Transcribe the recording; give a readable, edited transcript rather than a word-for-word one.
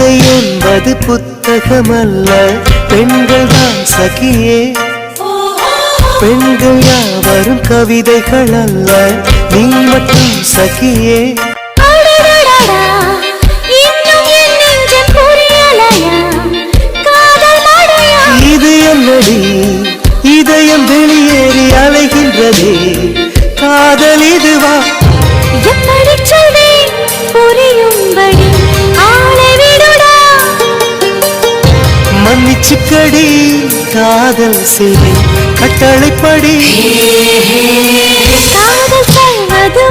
கவிதை என்பது புத்தகமல்ல, பெண்கள் தான் சகியே. பெண்கள் யாவரும் கவிதைகள் அல்ல, நீ மட்டும் சகியே. இது என்னடி இதயம் வெளியேறி அலைகின்றதே, காதல் இதுவா? எப்படி சொல்வேன் புரியும்படி ஆளை விடுடா. மன்னிச்சுக்கடி காதல் செய்வேன் கட்டளைப்படி. காதல் செய்வது